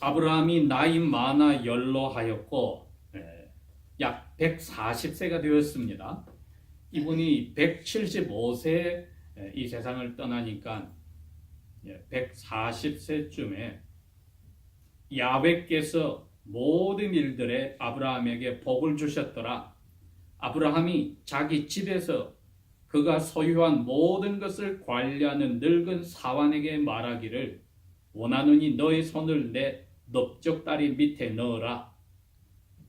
아브라함이 나이 많아 연로하였고 약 140세가 되었습니다. 이분이 175세에 이 세상을 떠나니까 140세쯤에 야훼께서 모든 일들에 아브라함에게 복을 주셨더라. 아브라함이 자기 집에서 그가 소유한 모든 것을 관리하는 늙은 사환에게 말하기를 원하노니 너의 손을 내 넓적다리 밑에 넣어라.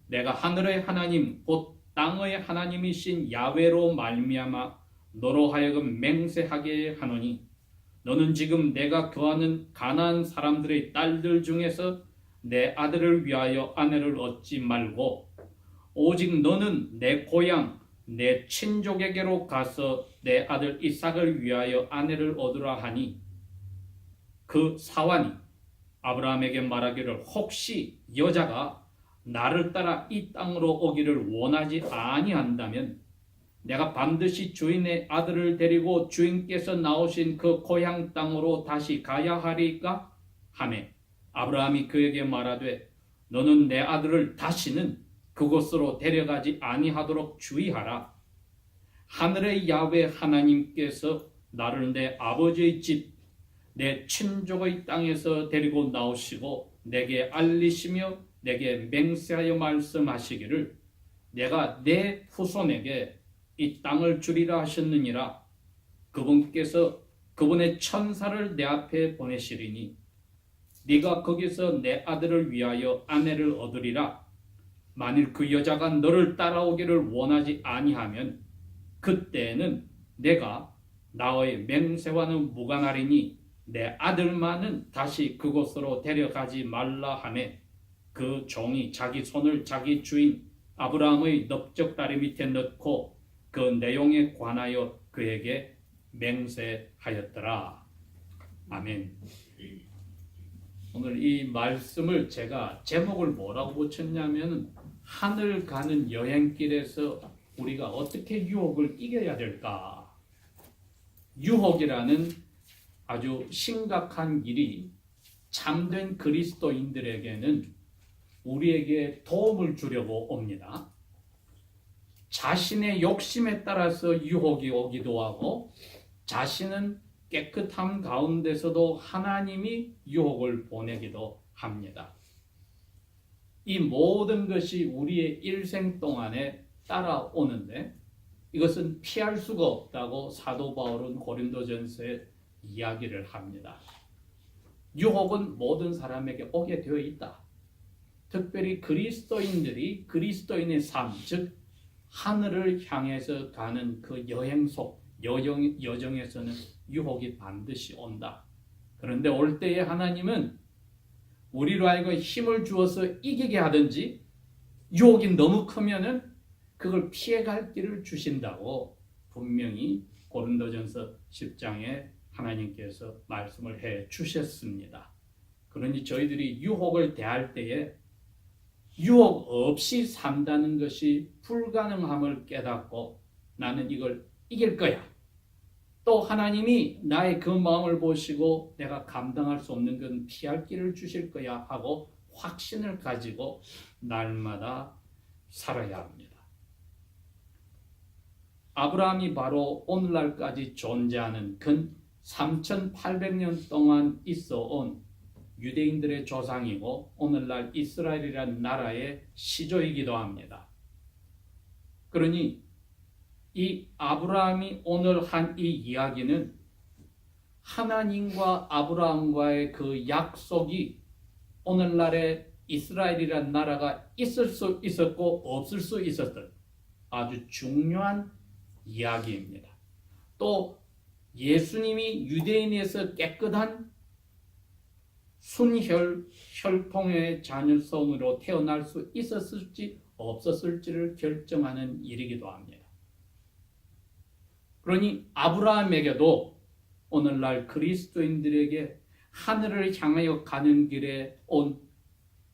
내가 하늘의 하나님 곧 땅의 하나님이신 야훼로 말미암아 너로 하여금 맹세하게 하노니 너는 지금 내가 거하는 가나안 사람들의 딸들 중에서 내 아들을 위하여 아내를 얻지 말고 오직 너는 내 고향 내 친족에게로 가서 내 아들 이삭을 위하여 아내를 얻으라 하니 그 사환이 아브라함에게 말하기를 혹시 여자가 나를 따라 이 땅으로 오기를 원하지 아니한다면 내가 반드시 주인의 아들을 데리고 주인께서 나오신 그 고향 땅으로 다시 가야 하리까 하매 아브라함이 그에게 말하되 너는 내 아들을 다시는 그곳으로 데려가지 아니하도록 주의하라. 하늘의 야훼 하나님께서 나를 내 아버지의 집 내 친족의 땅에서 데리고 나오시고 내게 알리시며 내게 맹세하여 말씀하시기를 내가 내 후손에게 이 땅을 주리라 하셨느니라. 그분께서 그분의 천사를 내 앞에 보내시리니 네가 거기서 내 아들을 위하여 아내를 얻으리라. 만일 그 여자가 너를 따라오기를 원하지 아니하면 그때에는 내가 나의 맹세와는 무관하리니 내 아들만은 다시 그곳으로 데려가지 말라 하매 그 종이 자기 손을 자기 주인 아브라함의 넓적다리 밑에 넣고 그 내용에 관하여 그에게 맹세하였더라. 아멘. 오늘 이 말씀을 제가 제목을 뭐라고 붙였냐면 하늘 가는 여행길에서 우리가 어떻게 유혹을 이겨야 될까? 유혹이라는 아주 심각한 일이 참된 그리스도인들에게는 우리에게 도움을 주려고 옵니다. 자신의 욕심에 따라서 유혹이 오기도 하고 자신은 깨끗함 가운데서도 하나님이 유혹을 보내기도 합니다. 이 모든 것이 우리의 일생 동안에 따라오는데 이것은 피할 수가 없다고 사도 바울은 고린도전서에 이야기를 합니다. 유혹은 모든 사람에게 오게 되어 있다. 특별히 그리스도인들이 그리스도인의 삶, 즉 하늘을 향해서 가는 그 여정에서는 유혹이 반드시 온다. 그런데 올 때에 하나님은 우리로 하여금 힘을 주어서 이기게 하든지 유혹이 너무 크면은 그걸 피해갈 길을 주신다고 분명히 고린도전서 10장에 하나님께서 말씀을 해 주셨습니다. 그러니 저희들이 유혹을 대할 때에 유혹 없이 산다는 것이 불가능함을 깨닫고 나는 이걸 이길 거야. 또 하나님이 나의 그 마음을 보시고 내가 감당할 수 없는 건 피할 길을 주실 거야 하고 확신을 가지고 날마다 살아야 합니다. 아브라함이 바로 오늘날까지 존재하는 근 3800년 동안 있어온 유대인들의 조상이고 오늘날 이스라엘이라는 나라의 시조이기도 합니다. 그러니 이 아브라함이 오늘 한 이 이야기는 하나님과 아브라함과의 그 약속이 오늘날의 이스라엘이라는 나라가 있을 수 있었고 없을 수 있었던 아주 중요한 이야기입니다. 또 예수님이 유대인에서 깨끗한 순혈 혈통의 자녀성으로 태어날 수 있었을지 없었을지를 결정하는 일이기도 합니다. 그러니 아브라함에게도 오늘날 그리스도인들에게 하늘을 향하여 가는 길에 온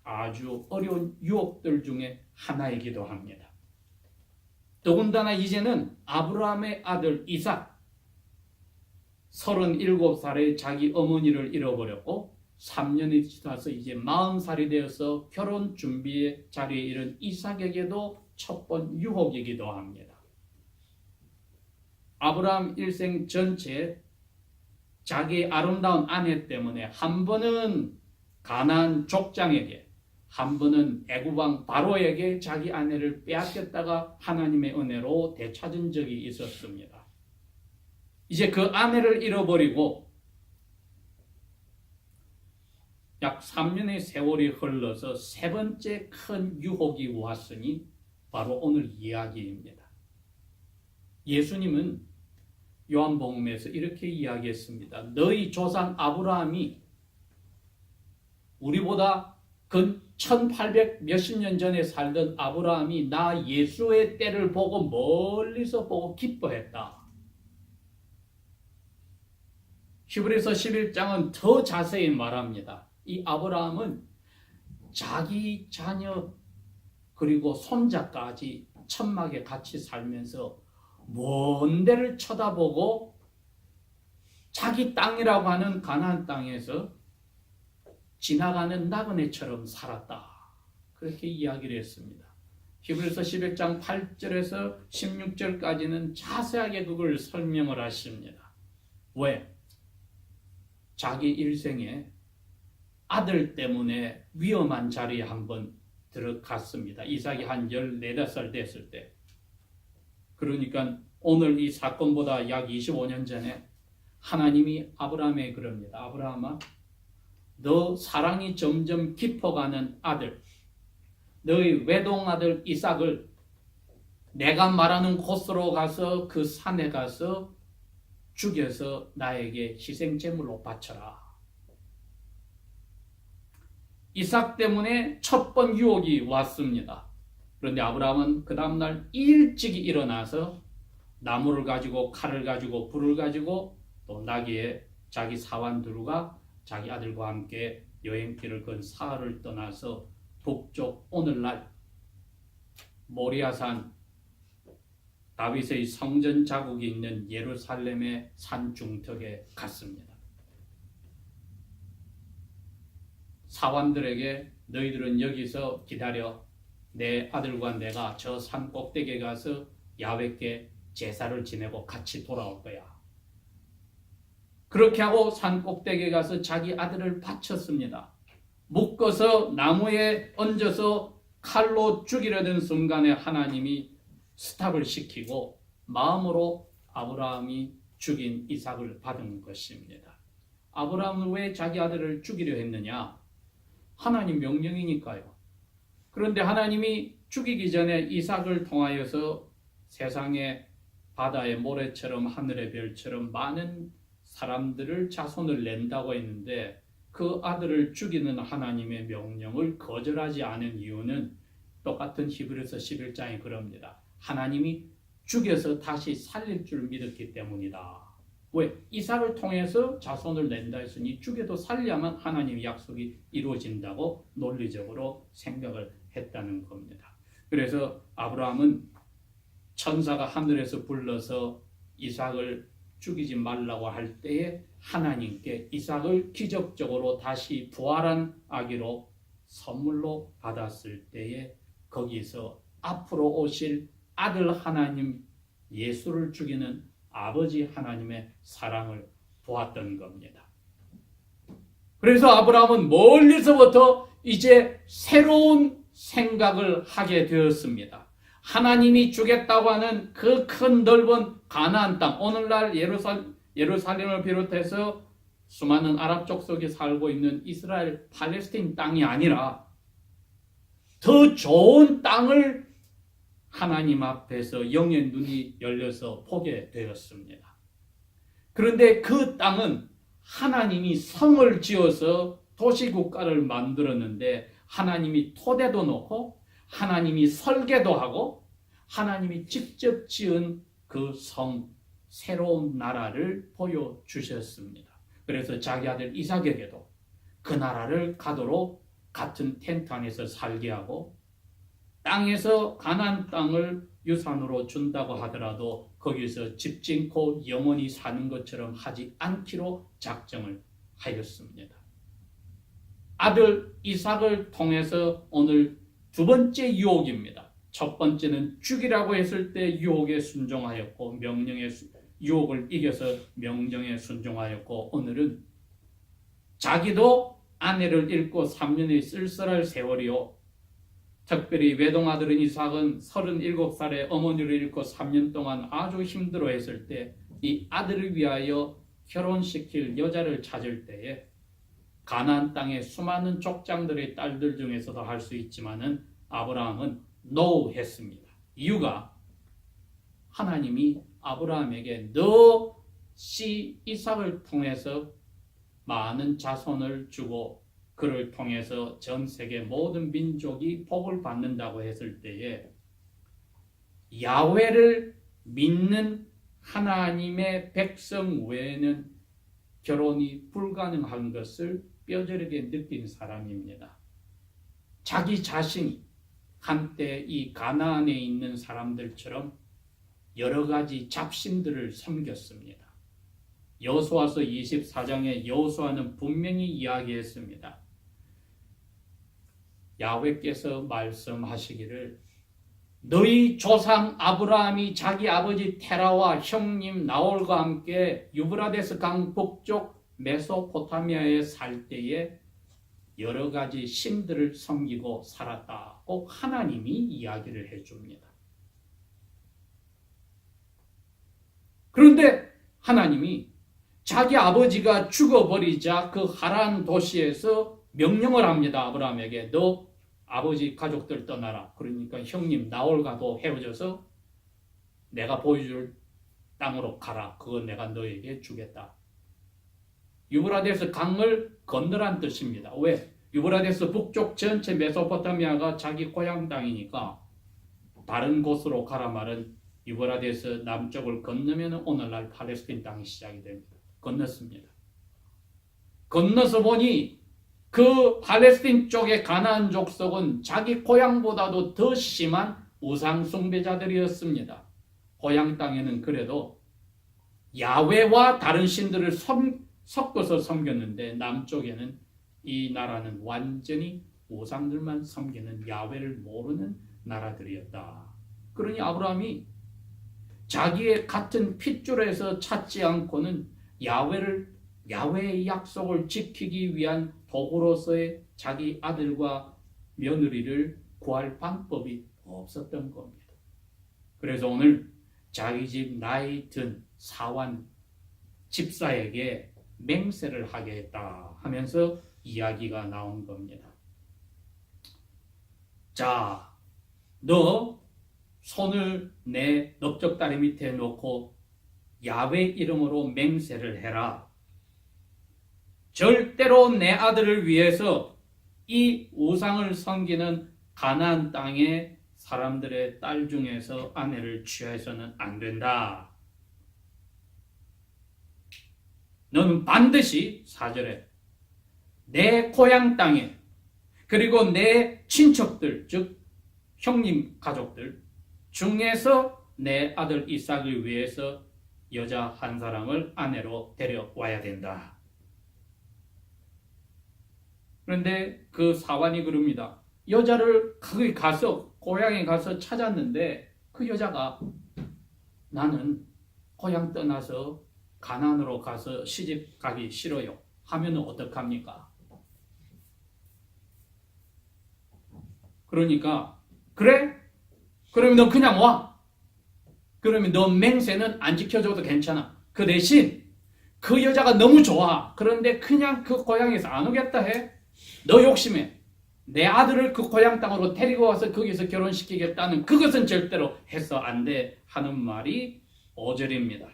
아주 어려운 유혹들 중에 하나이기도 합니다. 더군다나 이제는 아브라함의 아들 이삭 37살에 자기 어머니를 잃어버렸고 3년이 지나서 이제 40살이 되어서 결혼 준비의 자리에 이른 이삭에게도 첫 번 유혹이기도 합니다. 아브라함 일생 전체에 자기 아름다운 아내 때문에 한 번은 가나안 족장에게, 한 번은 애굽 왕 바로에게 자기 아내를 빼앗겼다가 하나님의 은혜로 되찾은 적이 있었습니다. 이제 그 아내를 잃어버리고 약 3년의 세월이 흘러서 세 번째 큰 유혹이 왔으니 바로 오늘 이야기입니다. 예수님은 요한복음에서 이렇게 이야기했습니다. 너희 조상 아브라함이 우리보다 근 1800 몇십 년 전에 살던 아브라함이 나 예수의 때를 보고 멀리서 보고 기뻐했다. 히브리서 11장은 더 자세히 말합니다. 이 아브라함은 자기 자녀 그리고 손자까지 천막에 같이 살면서 먼 데를 쳐다보고 자기 땅이라고 하는 가나안 땅에서 지나가는 나그네처럼 살았다. 그렇게 이야기를 했습니다. 히브리서 11장 8절에서 16절까지는 자세하게 그걸 설명을 하십니다. 왜? 자기 일생에 아들 때문에 위험한 자리에 한번 들어갔습니다. 이삭이 한 14, 15살 됐을 때. 그러니까 오늘 이 사건보다 약 25년 전에 하나님이 아브라함에게 그럽니다. 아브라함아, 너 사랑이 점점 깊어가는 아들, 너의 외동아들 이삭을 내가 말하는 곳으로 가서 그 산에 가서 죽여서 나에게 희생제물로 바쳐라. 이삭 때문에 첫 번 유혹이 왔습니다. 그런데 아브라함은 그 다음날 일찍이 일어나서 나무를 가지고 칼을 가지고 불을 가지고 또 나귀에 자기 사환들과 자기 아들과 함께 여행길을 건 사흘을 떠나서 북쪽 오늘날 모리아산 다윗의 성전 자국이 있는 예루살렘의 산 중턱에 갔습니다. 사환들에게 너희들은 여기서 기다려 내 아들과 내가 저 산 꼭대기에 가서 야훼께 제사를 지내고 같이 돌아올 거야. 그렇게 하고 산 꼭대기에 가서 자기 아들을 바쳤습니다. 묶어서 나무에 얹어서 칼로 죽이려던 순간에 하나님이 스탑을 시키고 마음으로 아브라함이 죽인 이삭을 받은 것입니다. 아브라함은 왜 자기 아들을 죽이려 했느냐? 하나님 명령이니까요. 그런데 하나님이 죽이기 전에 이삭을 통하여서 세상의 바다의 모래처럼 하늘의 별처럼 많은 사람들을 자손을 낸다고 했는데 그 아들을 죽이는 하나님의 명령을 거절하지 않은 이유는 똑같은 히브리서 11장에 그럽니다. 하나님이 죽여서 다시 살릴 줄 믿었기 때문이다. 왜? 이삭을 통해서 자손을 낸다 했으니 죽여도 살려야만 하나님의 약속이 이루어진다고 논리적으로 생각을 했다는 겁니다. 그래서 아브라함은 천사가 하늘에서 불러서 이삭을 죽이지 말라고 할 때에 하나님께 이삭을 기적적으로 다시 부활한 아기로 선물로 받았을 때에 거기서 앞으로 오실 아들 하나님 예수를 죽이는 아버지 하나님의 사랑을 보았던 겁니다. 그래서 아브라함은 멀리서부터 이제 새로운 생각을 하게 되었습니다. 하나님이 주겠다고 하는 그 큰 넓은 가나안 땅, 오늘날 예루살렘을 비롯해서 수많은 아랍 족속이 살고 있는 이스라엘 팔레스타인 땅이 아니라 더 좋은 땅을 하나님 앞에서 영의 눈이 열려서 보게 되었습니다. 그런데 그 땅은 하나님이 성을 지어서 도시국가를 만들었는데 하나님이 토대도 놓고 하나님이 설계도 하고 하나님이 직접 지은 그 성, 새로운 나라를 보여주셨습니다. 그래서 자기 아들 이삭에게도 그 나라를 가도록 같은 텐트 안에서 살게 하고 땅에서 가나안 땅을 유산으로 준다고 하더라도 거기서 집 짓고 영원히 사는 것처럼 하지 않기로 작정을 하였습니다. 아들 이삭을 통해서 오늘 두 번째 유혹입니다. 첫 번째는 죽이라고 했을 때 유혹에 순종하였고 유혹을 이겨서 명령에 순종하였고, 오늘은 자기도 아내를 잃고 3년의 쓸쓸할 세월이요, 특별히 외동아들은 이삭은 37살에 어머니를 잃고 3년 동안 아주 힘들어했을 때 이 아들을 위하여 결혼시킬 여자를 찾을 때에 가나안 땅의 수많은 족장들의 딸들 중에서도 할 수 있지만은 아브라함은 노 했습니다. 이유가 하나님이 아브라함에게 너 씨 이삭을 통해서 많은 자손을 주고 그를 통해서 전 세계 모든 민족이 복을 받는다고 했을 때에 야훼를 믿는 하나님의 백성 외에는 결혼이 불가능한 것을 뼈저리게 느낀 사람입니다. 자기 자신이 한때 이 가나안에 있는 사람들처럼 여러 가지 잡신들을 섬겼습니다. 여호수아서 24장에 여호수아는 분명히 이야기했습니다. 야훼께서 말씀하시기를 너희 조상 아브라함이 자기 아버지 테라와 형님 나홀과 함께 유브라데스 강 북쪽 메소포타미아에 살 때에 여러 가지 신들을 섬기고 살았다. 꼭 하나님이 이야기를 해줍니다. 그런데 하나님이 자기 아버지가 죽어버리자 그 하란 도시에서 명령을 합니다. 아브라함에게 너 아버지 가족들 떠나라. 그러니까 형님 나홀과도 헤어져서 내가 보여줄 땅으로 가라. 그거 내가 너에게 주겠다. 유브라데스 강을 건너란 뜻입니다. 왜? 유브라데스 북쪽 전체 메소포타미아가 자기 고향 땅이니까 다른 곳으로 가라 말은 유브라데스 남쪽을 건너면 오늘날 팔레스틴 땅이 시작이 됩니다. 건넜습니다. 건너서 보니 그 팔레스틴 쪽의 가나안 족속은 자기 고향보다도 더 심한 우상 숭배자들이었습니다. 고향 땅에는 그래도 야훼와 다른 신들을 섞어서 섬겼는데 남쪽에는 이 나라는 완전히 우상들만 섬기는 야훼를 모르는 나라들이었다. 그러니 아브라함이 자기의 같은 핏줄에서 찾지 않고는 야훼의 약속을 지키기 위한 도구로서의 자기 아들과 며느리를 구할 방법이 없었던 겁니다. 그래서 오늘 자기 집 나이 든 사환 집사에게 맹세를 하겠다 하면서 이야기가 나온 겁니다. 자, 너 손을 내 넓적다리 밑에 놓고 야훼 이름으로 맹세를 해라. 절대로 내 아들을 위해서 이 우상을 섬기는 가나안 땅의 사람들의 딸 중에서 아내를 취해서는 안 된다. 너는 반드시 4절에 내 고향 땅에 그리고 내 친척들 즉 형님 가족들 중에서 내 아들 이삭을 위해서 여자 한 사람을 아내로 데려와야 된다. 그런데 그 사환이 그럽니다. 여자를 거기 가서 고향에 가서 찾았는데 그 여자가 나는 고향 떠나서 가나안으로 가서 시집 가기 싫어요 하면 어떡합니까? 그러니까 그래? 그러면 너 그냥 와. 그러면 너 맹세는 안 지켜줘도 괜찮아. 그 대신 그 여자가 너무 좋아. 그런데 그냥 그 고향에서 안 오겠다 해. 너 욕심에 내 아들을 그 고향 땅으로 데리고 와서 거기서 결혼시키겠다는 그것은 절대로 해서 안 돼 하는 말이 5절입니다.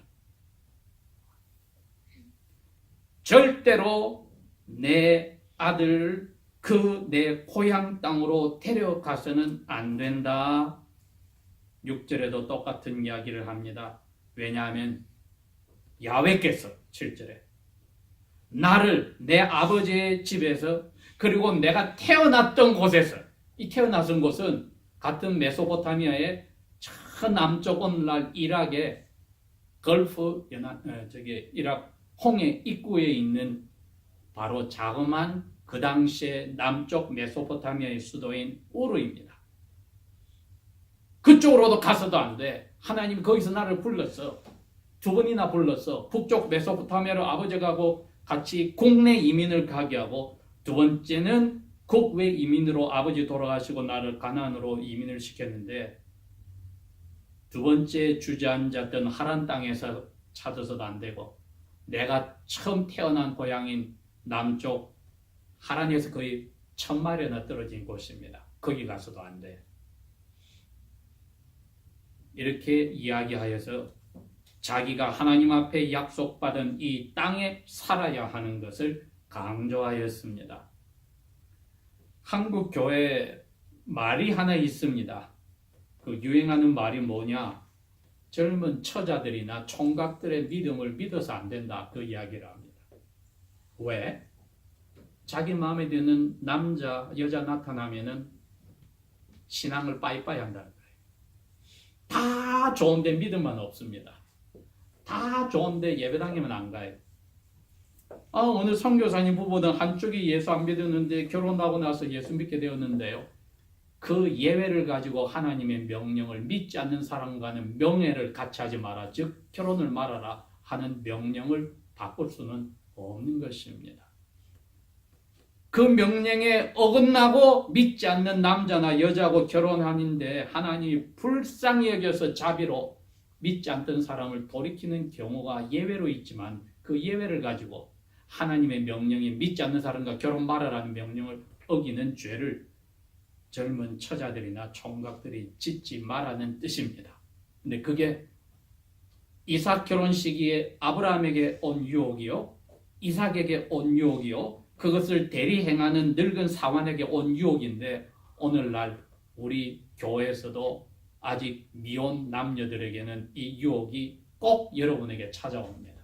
절대로 내 아들을 그 내 고향 땅으로 데려가서는 안 된다. 6절에도 똑같은 이야기를 합니다. 왜냐하면 야훼께서 7절에 나를 내 아버지의 집에서 그리고 내가 태어났던 곳에서 이 태어났던 곳은 같은 메소포타미아의 저 남쪽 오늘날 이락의 걸프 이락 홍해 입구에 있는 바로 자그마한 그 당시에 남쪽 메소포타미아의 수도인 우르입니다. 그쪽으로도 가서도 안 돼. 하나님이 거기서 나를 불렀어. 2번이나 불렀어. 북쪽 메소포타미아로 아버지하고 같이 국내 이민을 가게 하고, 2번째는 국외 이민으로 아버지 돌아가시고 나를 가나안으로 이민을 시켰는데, 2번째 주저앉았던 하란 땅에서 찾아서도 안 되고, 내가 처음 태어난 고향인 남쪽 하란에서 거의 1000마일이나 떨어진 곳입니다. 거기 가서도 안 돼. 이렇게 이야기하여서 자기가 하나님 앞에 약속받은 이 땅에 살아야 하는 것을 강조하였습니다. 한국 교회에 말이 하나 있습니다. 그 유행하는 말이 뭐냐? 젊은 처자들이나 총각들의 믿음을 믿어서 안 된다. 그 이야기를 합니다. 왜? 자기 마음에 드는 남자, 여자 나타나면은 신앙을 빠이빠이 한다는 거예요. 다 좋은데 믿음만 없습니다. 다 좋은데 예배당에만 안 가요. 어느 선교사님 부부는 한쪽이 예수 안 믿었는데 결혼하고 나서 예수 믿게 되었는데요. 그 예외를 가지고 하나님의 명령을 믿지 않는 사람과는 명예를 같이 하지 마라. 즉 결혼을 말아라 하는 명령을 바꿀 수는 없는 것입니다. 그 명령에 어긋나고 믿지 않는 남자나 여자하고 결혼하는데 하나님이 불쌍히 여겨서 자비로 믿지 않던 사람을 돌이키는 경우가 예외로 있지만, 그 예외를 가지고 하나님의 명령이 믿지 않는 사람과 결혼 말아라는 명령을 어기는 죄를 젊은 처자들이나 총각들이 짓지 말라는 뜻입니다. 근데 그게 이삭 결혼 시기에 아브라함에게 온 유혹이요, 이삭에게 온 유혹이요, 그것을 대리행하는 늙은 사환에게 온 유혹인데, 오늘날 우리 교회에서도 아직 미혼 남녀들에게는 이 유혹이 꼭 여러분에게 찾아옵니다.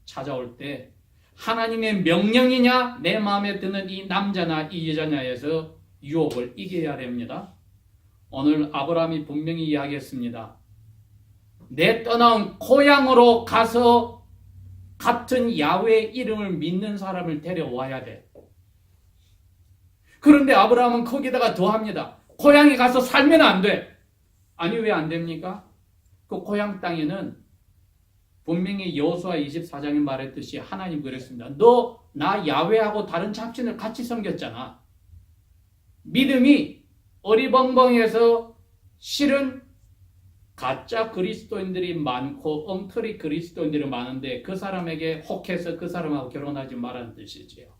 찾아올 때 하나님의 명령이냐 내 마음에 드는 이 남자나 이 여자냐에서 유혹을 이겨야 됩니다. 오늘 아브라함이 분명히 이야기했습니다. 내 떠나온 고향으로 가서 같은 야훼의 이름을 믿는 사람을 데려와야 돼. 그런데 아브라함은 거기다가 더합니다. 고향에 가서 살면 안 돼. 아니 왜 안 됩니까? 그 고향 땅에는 분명히 여호수아 24장에 말했듯이 하나님 그랬습니다. 너 나 야훼하고 다른 잡신을 같이 섬겼잖아. 믿음이 어리벙벙해서 실은 가짜 그리스도인들이 많고 엉터리 그리스도인들이 많은데 그 사람에게 혹해서 그 사람하고 결혼하지 말라는 뜻이지요.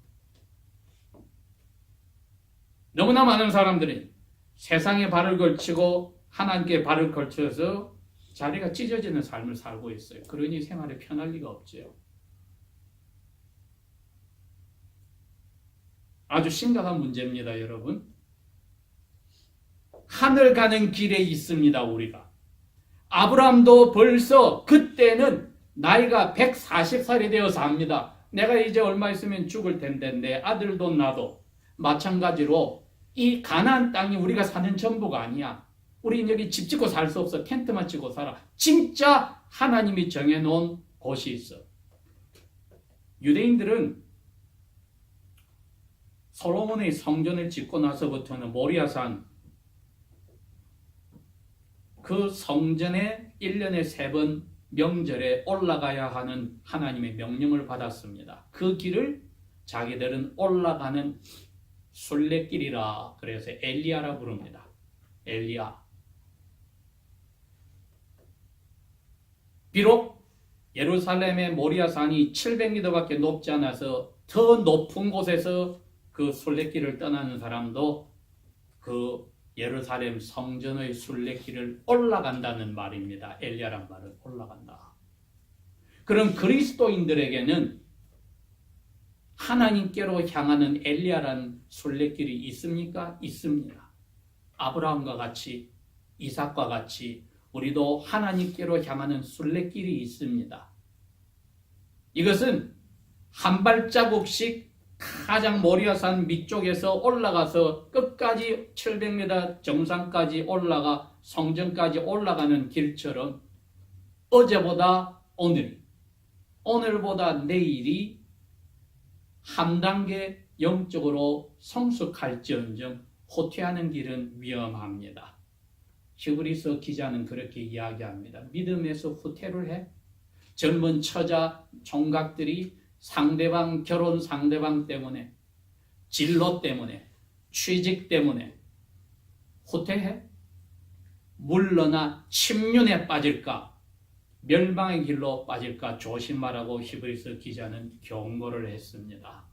너무나 많은 사람들이 세상에 발을 걸치고 하나님께 발을 걸쳐서 자리가 찢어지는 삶을 살고 있어요. 그러니 생활에 편할 리가 없지요. 아주 심각한 문제입니다, 여러분. 하늘 가는 길에 있습니다, 우리가. 아브라함도 벌써 그때는 나이가 140살이 되어서 합니다. 내가 이제 얼마 있으면 죽을 텐데 내 아들도 나도 마찬가지로 이 가나안 땅이 우리가 사는 전부가 아니야. 우리 여기 집 짓고 살 수 없어. 텐트만 치고 살아. 진짜 하나님이 정해놓은 곳이 있어. 유대인들은 솔로몬의 성전을 짓고 나서부터는 모리아산 그 성전에 1년에 3번 명절에 올라가야 하는 하나님의 명령을 받았습니다. 그 길을 자기들은 올라가는 순례길이라 그래서 엘리야라 부릅니다. 엘리야. 비록 예루살렘의 모리아산이 700m밖에 높지 않아서 더 높은 곳에서 그 순례길을 떠나는 사람도 그 예루살렘 성전의 순례길을 올라간다는 말입니다. 엘리야란 말은 올라간다. 그럼 그리스도인들에게는 하나님께로 향하는 엘리야라는 순례길이 있습니까? 있습니다. 아브라함과 같이 이삭과 같이 우리도 하나님께로 향하는 순례길이 있습니다. 이것은 한 발자국씩 가장 모리아산 밑쪽에서 올라가서 끝까지 700m 정상까지 올라가 성전까지 올라가는 길처럼 어제보다 오늘보다 내일이 한 단계 영적으로 성숙할지언정 후퇴하는 길은 위험합니다. 히브리서 기자는 그렇게 이야기합니다. 믿음에서 후퇴를 해? 젊은 처자 총각들이 상대방 결혼 상대방 때문에 진로 때문에 취직 때문에 후퇴해? 물러나 침륜에 빠질까 멸망의 길로 빠질까 조심하라고 히브리서 기자는 경고를 했습니다.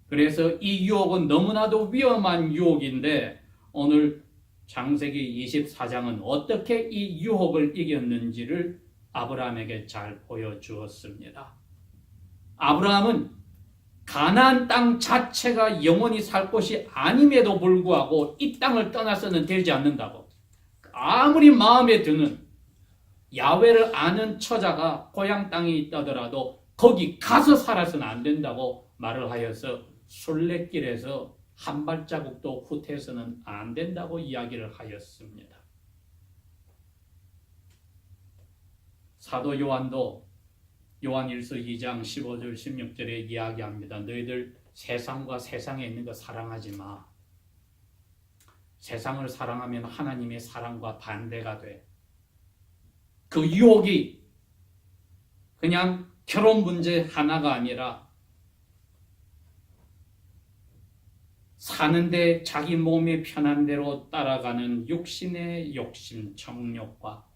그래서 이 유혹은 너무나도 위험한 유혹인데 오늘 창세기 24장은 어떻게 이 유혹을 이겼는지를 아브라함에게 잘 보여주었습니다. 아브라함은 가나안 땅 자체가 영원히 살 곳이 아님에도 불구하고 이 땅을 떠나서는 되지 않는다고, 아무리 마음에 드는 야훼를 아는 처자가 고향 땅에 있다더라도 거기 가서 살아서는 안 된다고 말을 하여서 순례길에서 한 발자국도 후퇴해서는 안 된다고 이야기를 하였습니다. 사도 요한도 요한 1서 2장 15절 16절에 이야기합니다. 너희들 세상과 세상에 있는 거 사랑하지 마. 세상을 사랑하면 하나님의 사랑과 반대가 돼. 그 유혹이 그냥 결혼 문제 하나가 아니라 사는데 자기 몸이 편한 대로 따라가는 육신의 욕심, 정욕과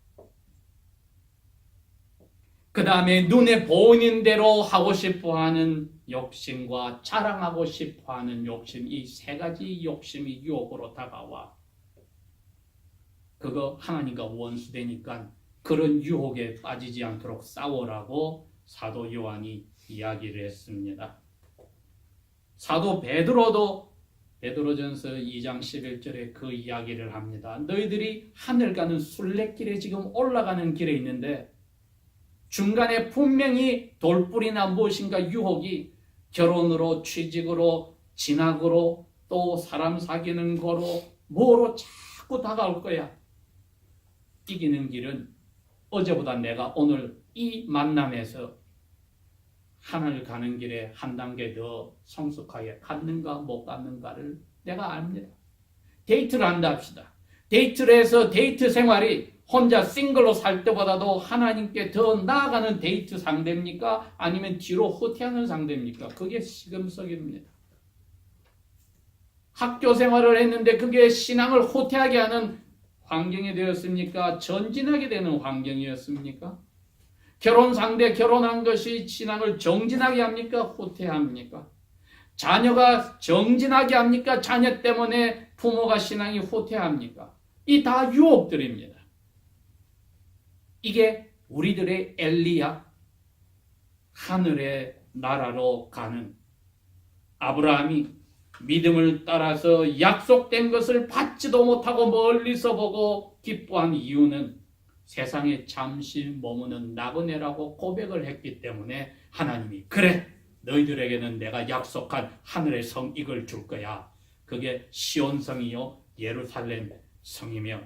그 다음에 눈에 보이는 대로 하고 싶어하는 욕심과 자랑하고 싶어하는 욕심, 이 세 가지 욕심이 유혹으로 다가와 그거 하나님과 원수되니까 그런 유혹에 빠지지 않도록 싸우라고 사도 요한이 이야기를 했습니다. 사도 베드로도 베드로전서 2장 11절에 그 이야기를 합니다. 너희들이 하늘 가는 순례길에 지금 올라가는 길에 있는데 중간에 분명히 돌불이나 무엇인가 유혹이 결혼으로 취직으로 진학으로 또 사람 사귀는 거로 뭐로 자꾸 다가올 거야. 이기는 길은 어제보다 내가 오늘 이 만남에서 하늘 가는 길에 한 단계 더 성숙하게 갔는가 못 갔는가를 내가 압니다. 데이트를 한다 합시다. 데이트를 해서 데이트 생활이 혼자 싱글로 살 때보다도 하나님께 더 나아가는 데이트 상대입니까? 아니면 뒤로 후퇴하는 상대입니까? 그게 시금석입니다. 학교 생활을 했는데 그게 신앙을 후퇴하게 하는 환경이 되었습니까? 전진하게 되는 환경이었습니까? 결혼 상대 결혼한 것이 신앙을 정진하게 합니까? 후퇴합니까? 자녀가 정진하게 합니까? 자녀 때문에 부모가 신앙이 후퇴합니까? 이 다 유혹들입니다. 이게 우리들의 엘리야, 하늘의 나라로 가는 아브라함이 믿음을 따라서 약속된 것을 받지도 못하고 멀리서 보고 기뻐한 이유는 세상에 잠시 머무는 나그네라고 고백을 했기 때문에 하나님이 그래 너희들에게는 내가 약속한 하늘의 성 이걸 줄 거야. 그게 시온성이요 예루살렘 성이며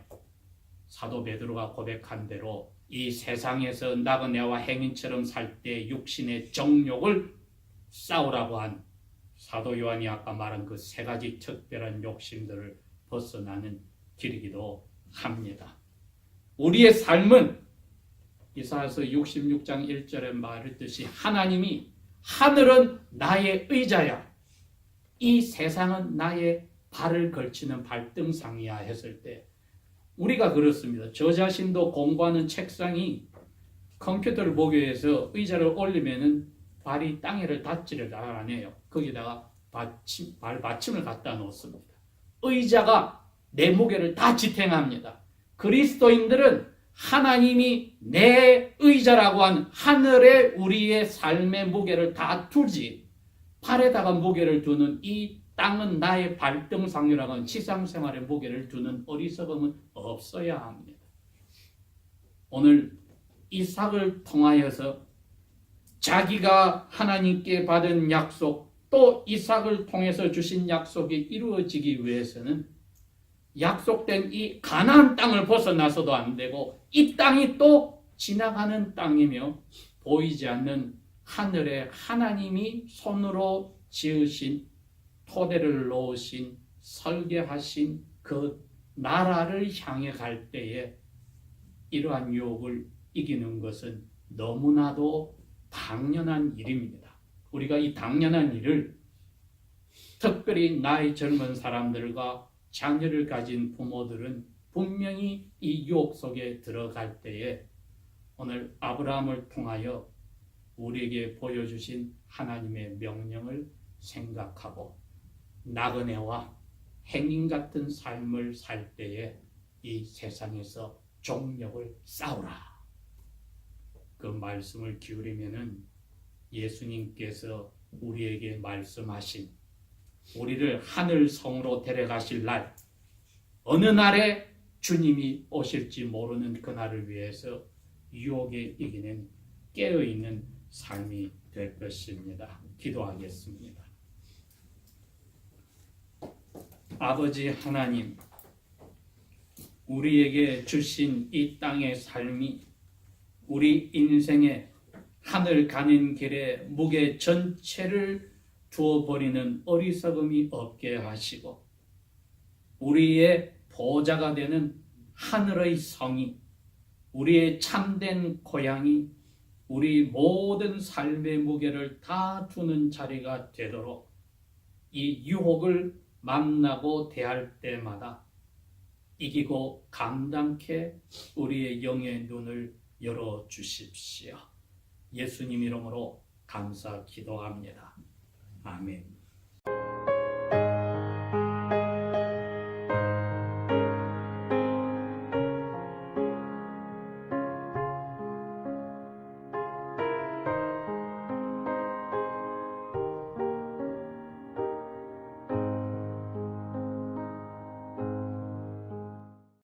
사도 베드로가 고백한 대로 이 세상에서 나그네와 행인처럼 살 때 육신의 정욕을 싸우라고 한 사도 요한이 아까 말한 그 세 가지 특별한 욕심들을 벗어나는 길이기도 합니다. 우리의 삶은 이사야서 66장 1절에 말했듯이 하나님이 하늘은 나의 의자야, 이 세상은 나의 발을 걸치는 발등상이야 했을 때 우리가 그렇습니다. 저 자신도 공부하는 책상이 컴퓨터를 보기 위해서 의자를 올리면은 발이 땅에를 닿지를 안 해요. 거기다가 발 받침을 갖다 놓습니다. 의자가 내 무게를 다 지탱합니다. 그리스도인들은 하나님이 내 의자라고 한 하늘에 우리의 삶의 무게를 다 두지, 발에다가 무게를 두는 이 땅은 나의 발등상이라고 하는 지상생활의 무게를 두는 어리석음은 없어야 합니다. 오늘 이삭을 통하여서 자기가 하나님께 받은 약속, 또 이삭을 통해서 주신 약속이 이루어지기 위해서는 약속된 이 가나안 땅을 벗어나서도 안 되고 이 땅이 또 지나가는 땅이며 보이지 않는 하늘에 하나님이 손으로 지으신 토대를 놓으신 설계하신 그 나라를 향해 갈 때에 이러한 유혹을 이기는 것은 너무나도 당연한 일입니다. 우리가 이 당연한 일을 특별히 나이 젊은 사람들과 자녀를 가진 부모들은 분명히 이 유혹 속에 들어갈 때에 오늘 아브라함을 통하여 우리에게 보여주신 하나님의 명령을 생각하고 나그네와 행인 같은 삶을 살 때에 이 세상에서 종력을 쌓으라. 그 말씀을 기울이면은 예수님께서 우리에게 말씀하신 우리를 하늘 성으로 데려가실 날, 어느 날에 주님이 오실지 모르는 그날을 위해서 유혹에 이기는 깨어있는 삶이 될 것입니다. 기도하겠습니다. 아버지 하나님, 우리에게 주신 이 땅의 삶이 우리 인생의 하늘 가는 길에 무게 전체를 두어버리는 어리석음이 없게 하시고 우리의 보좌가 되는 하늘의 성이 우리의 참된 고향이 우리 모든 삶의 무게를 다 두는 자리가 되도록 이 유혹을 만나고 대할 때마다 이기고 감당케 우리의 영의 눈을 열어주십시오. 예수님 이름으로 감사 기도합니다. 아멘.